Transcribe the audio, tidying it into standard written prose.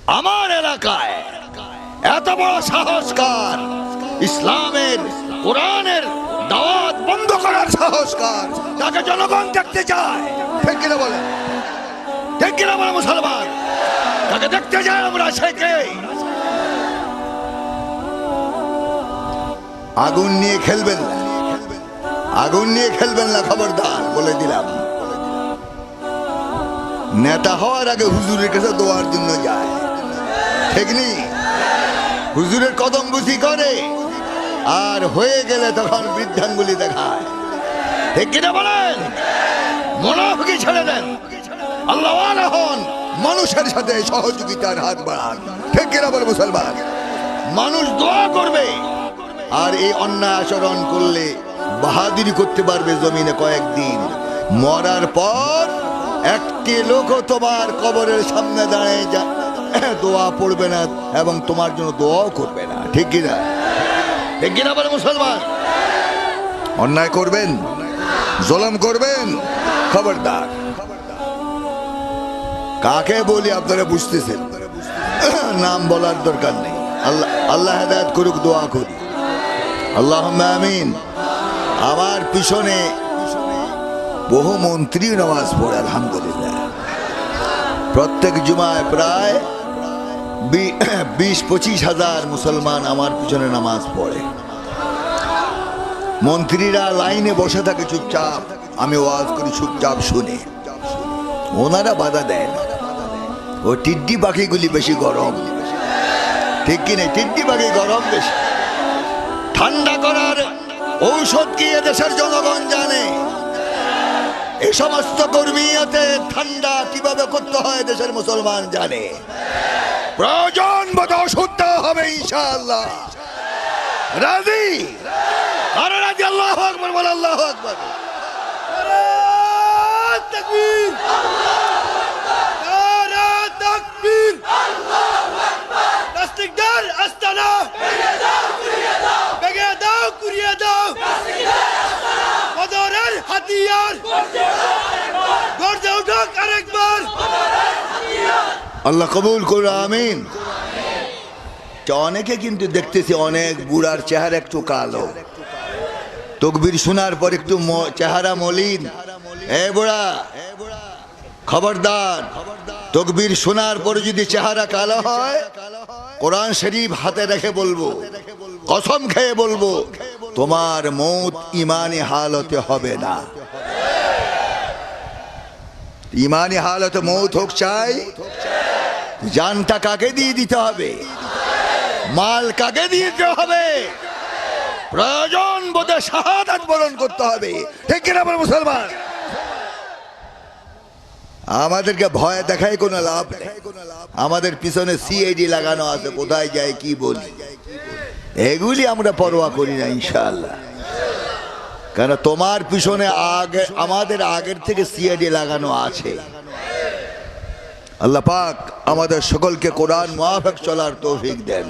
আমার এলাকায় এত বড় সাহসকার, ইসলামের কোরআনের দাওয়াত বন্ধ করার সাহসকার, তাকে জনগণ দেখতে চায়। ঠিক কিনা বলে? ঠিক কিনা বলে মুসলমান? তাকে দেখতে চায় আমরা। সে কে? আগুন নিয়ে খেলবেন না, আগুন নিয়ে খেলবেন না, খবরদার বলে দিলাম। নেতা হওয়ার আগে হুজুরের কাছে দোয়ার জন্য যায়, ঠিক নেই? হুজুরের কদম বুঝি করে, আর হয়ে গেলে তখন বৃদ্ধাঙ্গুলি দেখায়। ঠিক কিনা বলেন? মুনাফিকি ছেড়ে দেন, আল্লাহওয়ালা হন, মানুষের সাথে সহযোগিতার হাত বাড়ান। ঠিক কিনা বলে মুসলমান? মানুষ দোয়া করবে, আর এই অন্যায় আচরণ করলে বাহাদুরি করতে পারবে জমিনে কয়েকদিন। মরার পর একটি লোকও তোমার কবরের সামনে দাঁড়িয়ে দোয়া পড়বে না এবং তোমার জন্য দোয়াও করবে না। ঠিক কিনা? ঠিক কিনা বলে মুসলমান? অন্যায় করবেন, জুলুম করবেন, খবরদার। কাকে বলি আপনারা বুঝতেছেন, নাম বলার দরকার নেই। আল্লাহ আল্লাহ হেদায়েত করুক, দোয়া করি, আল্লাহুম্মা আমিন। আমার পিছনে বহু মন্ত্রী নামাজ পড়ে, আলহামদুলিল্লাহ। প্রত্যেক জুমায় প্রায় 20-25 হাজার মুসলমান আমার পিছনে নামাজ পড়ে। মন্ত্রীরা লাইনে বসে থাকে চুপচাপ, আমি ওয়াজ করি চুপচাপ শুনে, ওনারা বাধা দেয় না। ও টিড্ডি পাখিগুলি বেশি গরম, ঠিক কিনা? টিড্ডি পাখি গরম বেশি। ঠান্ডা করার ঔষধ কি এদেশের জনগণ জানে? এই সমস্ত কর্মীতে ঠান্ডা কিভাবে করতে হয় দেশের মুসলমান জানে। প্রয়োজন বোধ ওষুধ দেওয়া হবে ইনশাআল্লাহ। রাজি? আরে রাজি? আল্লাহু আকবার বল, আল্লাহু আকবার। নারে তাকবীর, নারে তাকবীর, আল্লাহু আকবার। নাস্তিকদের আস্তানা ভেঙে দাও, কুড়িয়ে দাও, ভেঙে দাও, কুড়িয়ে দাও। নাস্তিকদের আস্তানা বদরের হাতিয়ার, গর্জে উঠুক আরেকবার। আল্লাহ কবুল করুন, আমিন। অনেকে কিন্তু দেখতেছি অনেক বুড়ার চেহারা একটু কালো, তকবীর শোনার পর একটু চেহারা মলিন। এ বুড়া, খবরদার। তকবীর শোনার পরে যদি চেহারা কালো হয়, কোরআন শরীফ হাতে রেখে বলবো, কসম খেয়ে বলবো, তোমার মৌত ইমানি হালতে হবে না। ইমানি হালতে মৌত হোক চাই, জানটা কাকে দিয়ে দিতে হবে, মাল কাকে দিয়ে দিতে হবে, প্রয়োজন বোধে শাহাদাত বরণ করতে হবে। ঠিক কিনা বলে মুসলমান? আমাদেরকে ভয় দেখায় কোনো লাভ নেই। আমাদের পিছনে সিআইডি লাগানো আছে, কোথায় যায় কি বলি, এগুলি আমরা পরোয়া করি না ইনশাআল্লাহ। কেন তোমার পিছনে আগে আমাদের আগের থেকে সিআইডি লাগানো আছে। আল্লাহ পাক আমাদের সকলকে কোরআন মুআফিক চলার তৌফিক দেন।